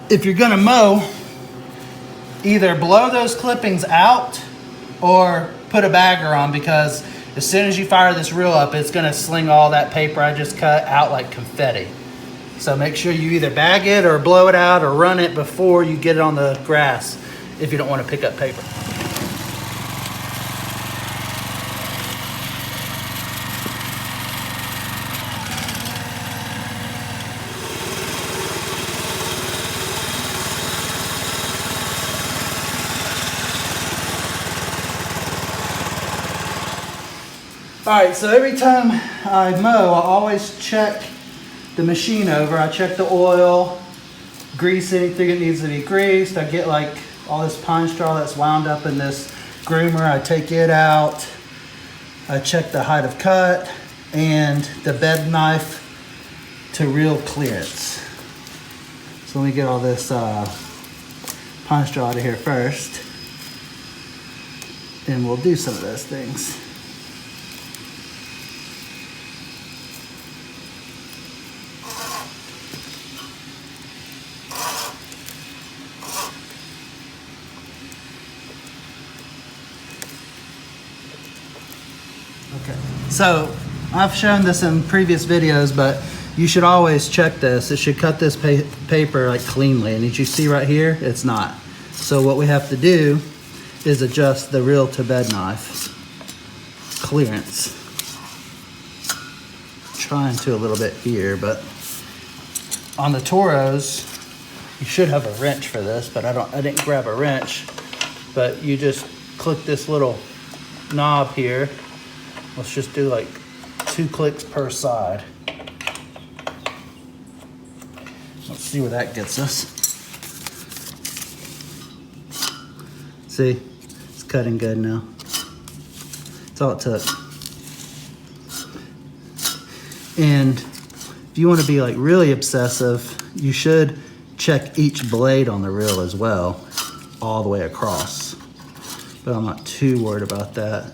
if you're gonna mow, either blow those clippings out or put a bagger on, because as soon as you fire this reel up, it's gonna sling all that paper I just cut out like confetti. So make sure you either bag it or blow it out or run it before you get it on the grass if you don't want to pick up paper. All right, so every time I mow, I always check the machine over. I check the oil, grease anything that needs to be greased. I get like all this pine straw that's wound up in this groomer. I take it out. I check the height of cut and the bed knife to reel clearance. So let me get all this pine straw out of here first, and we'll do some of those things. Okay, so I've shown this in previous videos, but you should always check this. It should cut this paper like cleanly, and as you see right here, it's not. So what we have to do is adjust the reel to bed knife clearance. Trying to a little bit here, but on the Toros, you should have a wrench for this, but I didn't grab a wrench. But you just click this little knob here. Let's just do like 2 clicks per side. Let's see where that gets us. See, it's cutting good now. That's all it took. And if you want to be like really obsessive, you should check each blade on the reel as well, all the way across. But I'm not too worried about that.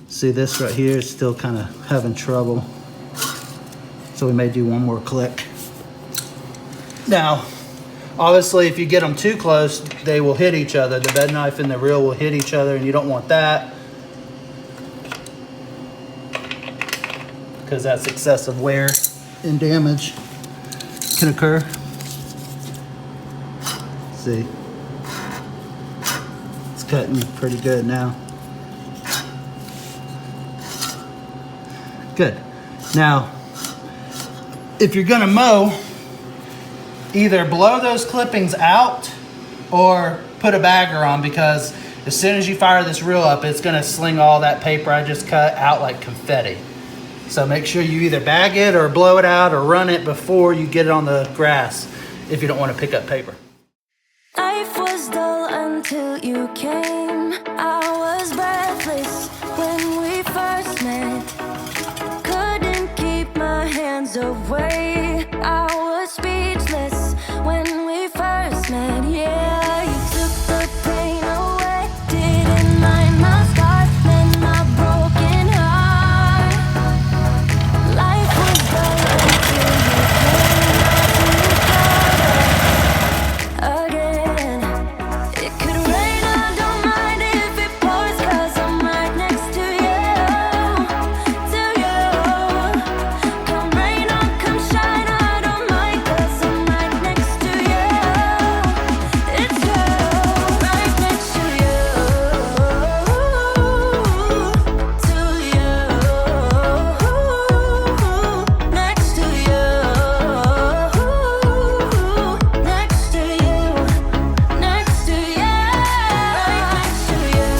See, this right here is still kind of having trouble. So we may do one more click. Now, obviously if you get them too close, they will hit each other. The bed knife and the reel will hit each other, and you don't want that, because that's excessive wear and damage can occur. See, it's cutting pretty good now. Good. Now, if you're gonna mow, either blow those clippings out or put a bagger on, because as soon as you fire this reel up, it's gonna sling all that paper I just cut out like confetti. So make sure you either bag it or blow it out or run it before you get it on the grass if you don't want to pick up paper. Life was dull until you came. I was breathless when we first met. Couldn't keep my hands away. I was speechless when we first met. Yeah, you took the pain away. Didn't mind my scars and my broken heart. Life was dull until you came. It could rain, I don't mind if it pours, 'cause I'm right next to you. Come rain or come shine, I don't mind, 'cause I'm right next to you. It's true, right next to you. Next to you. Next to you. Next to you, right next to you,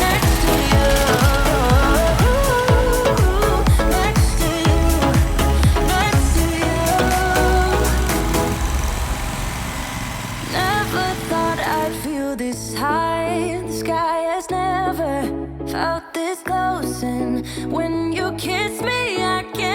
next to you, next to you. Never thought I'd feel this high. The sky has never felt this close, and when you kiss me, I can't